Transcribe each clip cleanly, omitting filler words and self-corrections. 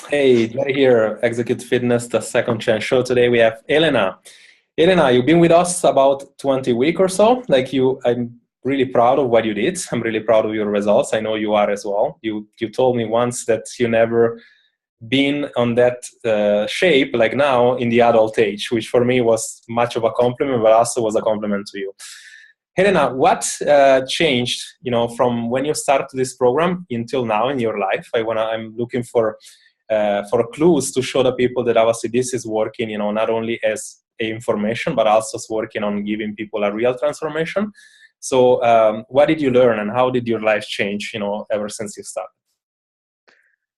Hey, Jerry here, Execute Fitness, the second chance show. Today we have Helena. Helena, you've been with us about 20 weeks or so. I'm really proud of what you did. I'm really proud of your results. I know you are as well. You told me once that you never been on that shape like now in the adult age, which for me was much of a compliment, but also was a compliment to you. Helena, what changed, from when you started this program until now in your life? I'm looking for clues to show the people that obviously this is working, not only as a information, but also is working on giving people a real transformation. So, what did you learn, and how did your life change, ever since you started?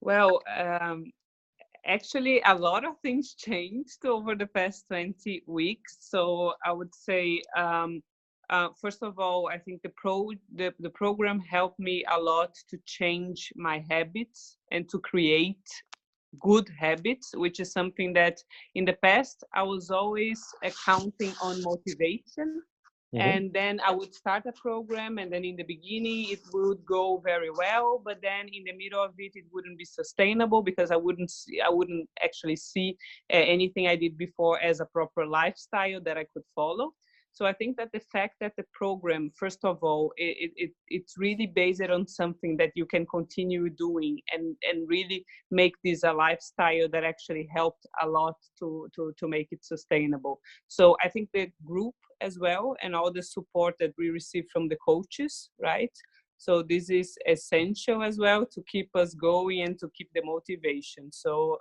Well, actually, a lot of things changed over the past 20 weeks. So I would say, first of all, I think the program helped me a lot to change my habits and to create good habits, which is something that in the past I was always counting on motivation. Mm-hmm. And then I would start a program, and then in the beginning it would go very well, but then in the middle of it wouldn't be sustainable because I wouldn't actually see anything I did before as a proper lifestyle that I could follow. So I think that the fact that the program, first of all, it's really based on something that you can continue doing and really make this a lifestyle that actually helped a lot to make it sustainable. So I think the group as well and all the support that we receive from the coaches, right? So this is essential as well to keep us going and to keep the motivation. So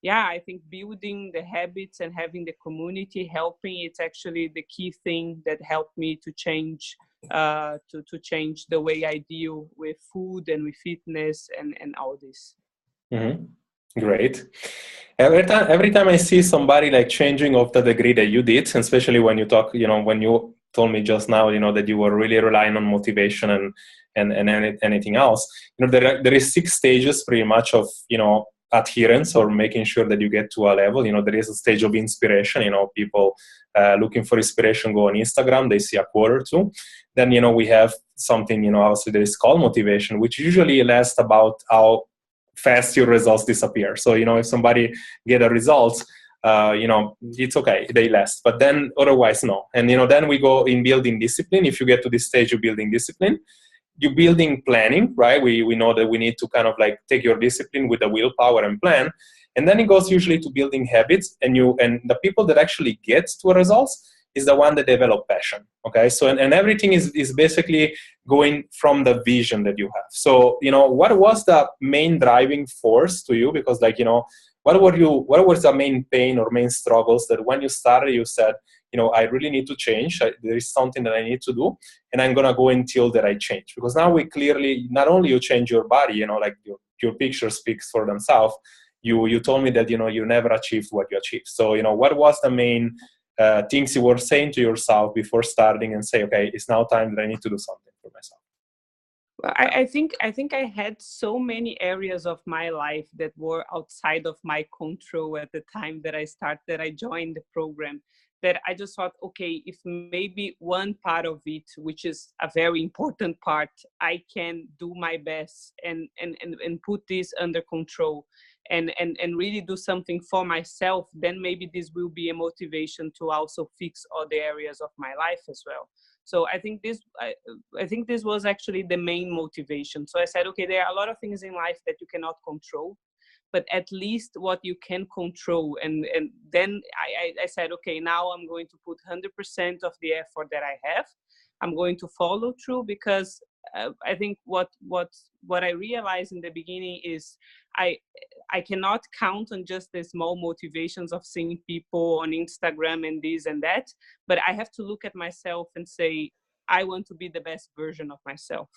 yeah, I think building the habits and having the community helping, it's actually the key thing that helped me to change to change the way I deal with food and with fitness and all this. Mm-hmm. Great. Every time I see somebody like changing of the degree that you did, and especially when you talk, when you told me just now, that you were really relying on motivation and anything else, there is 6 stages pretty much of, adherence or making sure that you get to a level. There is a stage of inspiration. People looking for inspiration go on Instagram, they see a quote or two. Then, we have something, obviously that is called motivation, which usually lasts about how fast your results disappear. So, if somebody get a result, it's okay, they last. But then otherwise, no. And, then we go in building discipline. If you get to this stage of building discipline, you building planning, right? We know that we need to kind of like take your discipline with the willpower and plan. And then it goes usually to building habits. And the people that actually get to results is the one that develop passion. Okay. So, and everything is basically going from the vision that you have. So, what was the main driving force to you? Because what was the main pain or main struggles that when you started, you said, I really need to change. There is something that I need to do, and I'm gonna go until that I change. Because now we clearly, not only you change your body, like your picture speaks for themselves. You told me that you never achieved what you achieved. So what was the main things you were saying to yourself before starting and say, okay, it's now time that I need to do something for myself? Well, I think I had so many areas of my life that were outside of my control at the time that I joined the program, that I just thought, okay, if maybe one part of it, which is a very important part, I can do my best and put this under control and really do something for myself, then maybe this will be a motivation to also fix other areas of my life as well. So I think this was actually the main motivation. So I said, okay, there are a lot of things in life that you cannot control, but at least what you can control. And then I said, okay, now I'm going to put 100% of the effort that I have. I'm going to follow through because I think what I realized in the beginning is I cannot count on just the small motivations of seeing people on Instagram and this and that, but I have to look at myself and say, I want to be the best version of myself.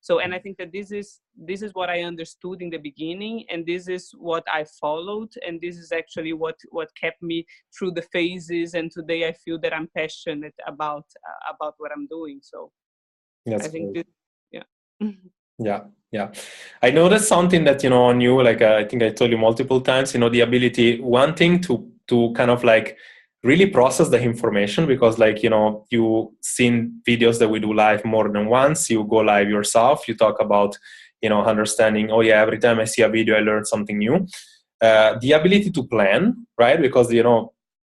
So, and I think that this is what I understood in the beginning, and this is what I followed, and this is actually what kept me through the phases. And today I feel that I'm passionate about what I'm doing. So That's I think great. this, yeah. Yeah, yeah. I noticed something that, on you, like I think I told you multiple times, the ability, one thing to kind of like really process the information, because like, you seen videos that we do live more than once, you go live yourself, you talk about, understanding, oh yeah, every time I see a video, I learn something new. The ability to plan, right? Because,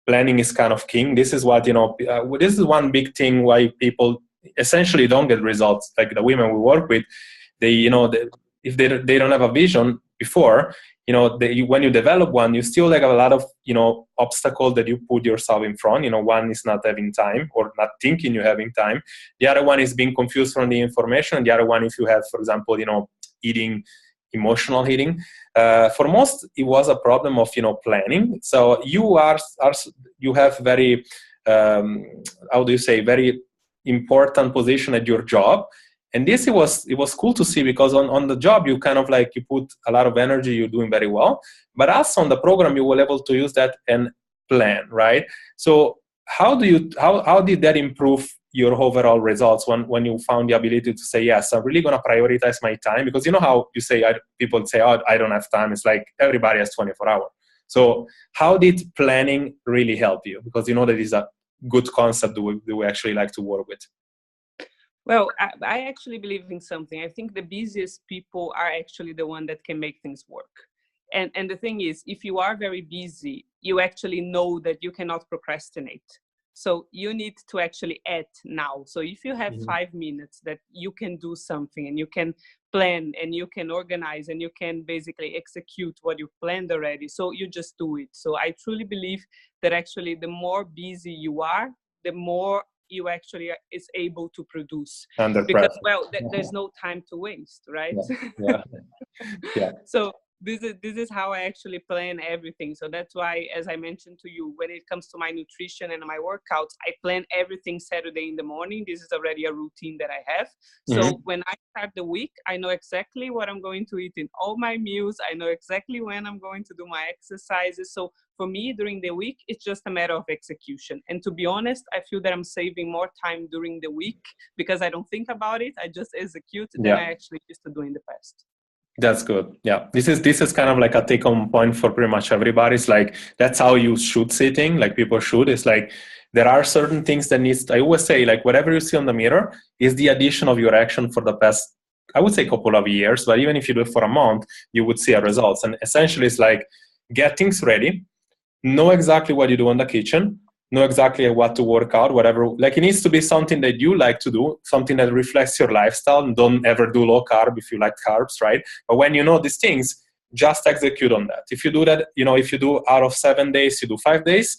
planning is kind of king. This is what, this is one big thing why people essentially don't get results. Like the women we work with, they, if they don't have a vision before, when you develop one, you still have a lot of, obstacles that you put yourself in front. One is not having time or not thinking you're having time. The other one is being confused from the information. And the other one, if you have, for example, eating, emotional eating. For most, it was a problem of, planning. So you you have very, how do you say, very important position at your job. And this, it was cool to see, because on the job, you kind of like, you put a lot of energy, you're doing very well. But also on the program, you were able to use that and plan, right? So how did that improve your overall results when you found the ability to say, yes, I'm really going to prioritize my time? Because how you say, people say, oh, I don't have time. It's like everybody has 24 hours. So how did planning really help you? Because that is a good concept that we actually like to work with. Well, I actually believe in something. I think the busiest people are actually the one that can make things work. And the thing is, if you are very busy, you actually know that you cannot procrastinate. So you need to actually act now. So if you have 5 minutes that you can do something, and you can plan, and you can organize, and you can basically execute what you've planned already, so you just do it. So I truly believe that actually the more busy you are, the more you actually is able to produce. Because, well, there's no time to waste, right? Yeah. So this is how I actually plan everything. So that's why, as I mentioned to you, when it comes to my nutrition and my workouts, I plan everything Saturday in the morning. This is already a routine that I have. So when I start the week, I know exactly what I'm going to eat in all my meals. I know exactly when I'm going to do my exercises. So for me, during the week, it's just a matter of execution. And to be honest, I feel that I'm saving more time during the week because I don't think about it. I just execute than I actually used to do in the past. That's good. Yeah. This is kind of like a take-home point for pretty much everybody. It's like, that's how you should see things. Like, people should. It's like, there are certain things that I always say, like, whatever you see on the mirror is the addition of your action for the past, I would say, couple of years. But even if you do it for a month, you would see a results. And essentially, it's like, get things ready, know exactly what you do in the kitchen, know exactly what to work out, whatever. Like, it needs to be something that you like to do, something that reflects your lifestyle. And don't ever do low carb if you like carbs, right? But when you know these things, just execute on that. If you do that, if you do out of 7 days, you do 5 days,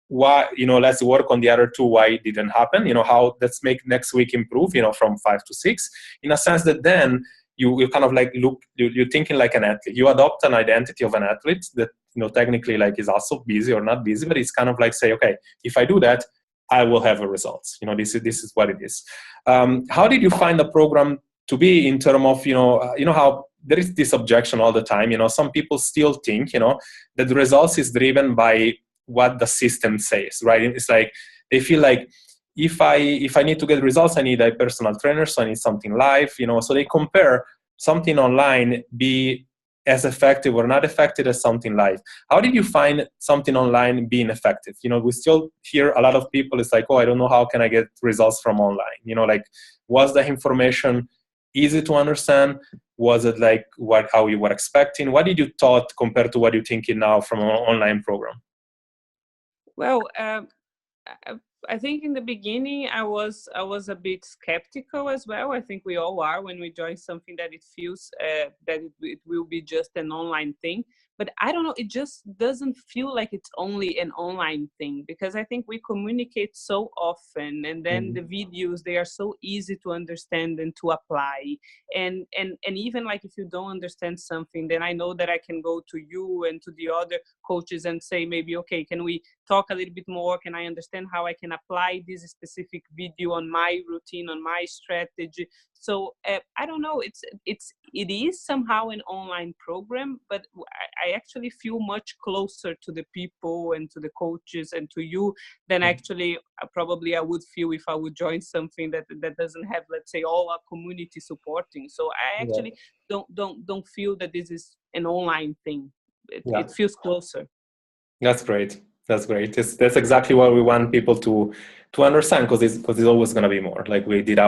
why, let's work on the other 2, why it didn't happen, how, let's make next week improve, from 5 to 6, in a sense that then you kind of like you're thinking like an athlete. You adopt an identity of an athlete that, technically like is also busy or not busy, but it's kind of like say, okay, if I do that, I will have a results. This is what it is. How did you find the program to be in terms of, how there is this objection all the time, some people still think, that the results is driven by what the system says, right? It's like, they feel like, if I need to get results, I need a personal trainer, so I need something live, so they compare something online be as effective or not effective as something live. How did you find something online being effective? We still hear a lot of people, it's like, oh, I don't know, how can I get results from online? Like, was the information easy to understand? Was it like how you were expecting? What did you thought compared to what you're thinking now from an online program? Well, I think in the beginning I was a bit skeptical as well. I think we all are when we join something that it feels that it will be just an online thing. But I don't know, it just doesn't feel like it's only an online thing, because I think we communicate so often, and then the videos, they are so easy to understand and to apply. And even like if you don't understand something, then I know that I can go to you and to the other coaches and say, maybe, okay, can we talk a little bit more? Can I understand how I can apply this specific video on my routine, on my strategy? So I don't know, it is somehow an online program, but I actually feel much closer to the people and to the coaches and to you than actually probably I would feel if I would join something that doesn't have, let's say, all our community supporting. So I actually don't feel that this is an online thing. It feels closer. That's great. That's great. That's exactly what we want people to understand, because it's always going to be more. Like we did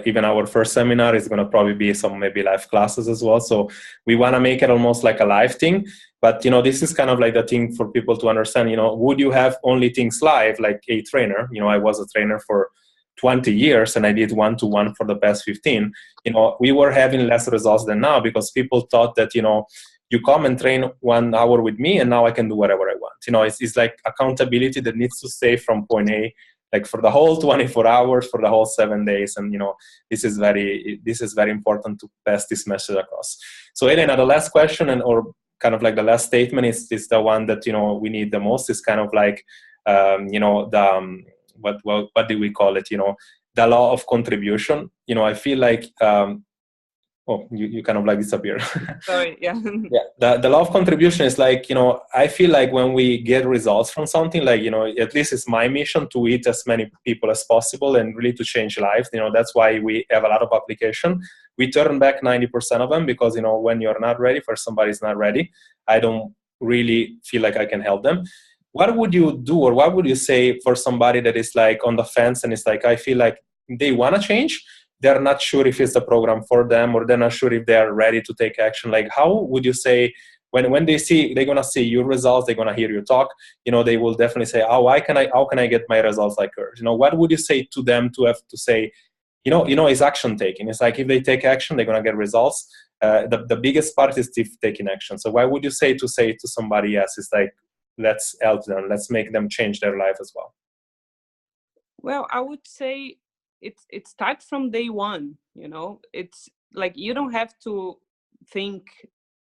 even our first seminar is going to probably be some maybe live classes as well. So we want to make it almost like a live thing. But this is kind of like the thing for people to understand. Would you have only things live, like a trainer? I was a trainer for 20 years and I did one-to-one for the past 15. We were having less results than now, because people thought that you come and train 1 hour with me and now I can do whatever I want. It's like accountability that needs to stay from point A, like for the whole 24 hours, for the whole 7 days. And this is very important to pass this message across. So Helena, the last question, or kind of like the last statement, is the one that we need the most. Is kind of like what do we call it? The law of contribution. I feel like oh, you kind of like disappear. Sorry, yeah. Yeah, the law of contribution is like, I feel like when we get results from something, like, at least it's my mission to reach as many people as possible and really to change lives. That's why we have a lot of application. We turn back 90% of them because, when you're not ready, for somebody's not ready, I don't really feel like I can help them. What would you do, or what would you say for somebody that is like on the fence and it's like, I feel like they want to change, they're not sure if it's the program for them, or they're not sure if they're ready to take action? Like, how would you say, when they're going to see your results, they're going to hear you talk, they will definitely say, oh, how can I get my results like hers? What would you say to them to have to say, it's action taking. It's like, if they take action, they're going to get results. The biggest part is taking action. So why would you say to somebody, yes, it's like, let's help them, let's make them change their life as well? Well, I would say it starts from day one. It's like, you don't have to think,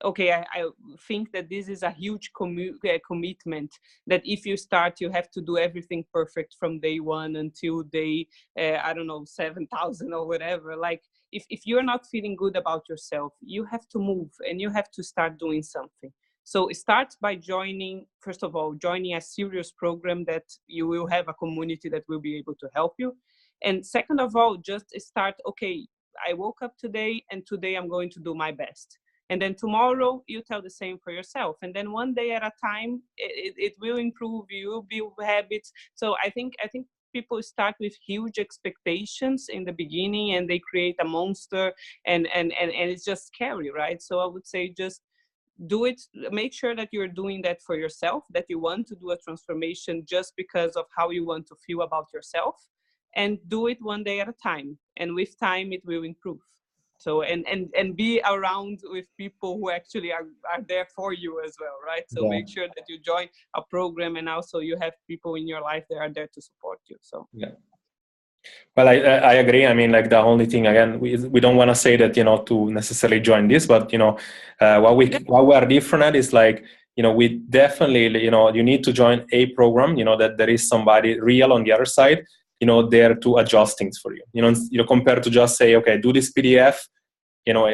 okay, I think that this is a huge commitment, that if you start, you have to do everything perfect from day one until day, I don't know, 7,000 or whatever. Like, if you're not feeling good about yourself, you have to move and you have to start doing something. So it starts by first of all, joining a serious program that you will have a community that will be able to help you. And second of all, just start, okay, I woke up today and today I'm going to do my best. And then tomorrow you tell the same for yourself. And then one day at a time, it will improve, you will build habits. So I think people start with huge expectations in the beginning and they create a monster, and it's just scary, right? So I would say, just do it. Make sure that you're doing that for yourself, that you want to do a transformation just because of how you want to feel about yourself, and do it one day at a time. And with time, it will improve. So, and be around with people who actually are there for you as well, right? So Yeah. make sure that you join a program, and also you have people in your life that are there to support you. So yeah. Well, I agree. I mean, like, the only thing, again, we don't want to say that, to necessarily join this, but, what we are different at is like, we definitely, you need to join a program, that there is somebody real on the other side, there to adjust things for you, compared to just say, okay, do this PDF,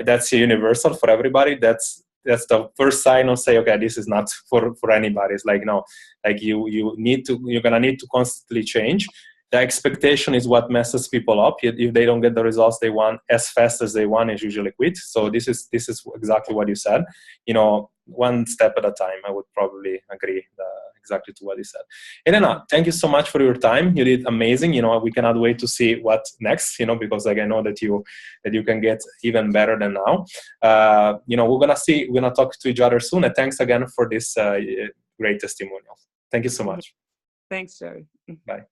that's universal for everybody. That's the first sign of say, okay, this is not for anybody. It's like, no, like you're gonna need to constantly change. The expectation is what messes people up. If they don't get the results they want as fast as they want, is usually quit. So this is exactly what you said. One step at a time. I would probably agree exactly to what you said. Helena, thank you so much for your time. You did amazing. We cannot wait to see what's next. Because like, I know that you can get even better than now. We're gonna talk to each other soon. And thanks again for this great testimonial. Thank you so much. thanks, Jerry. Bye.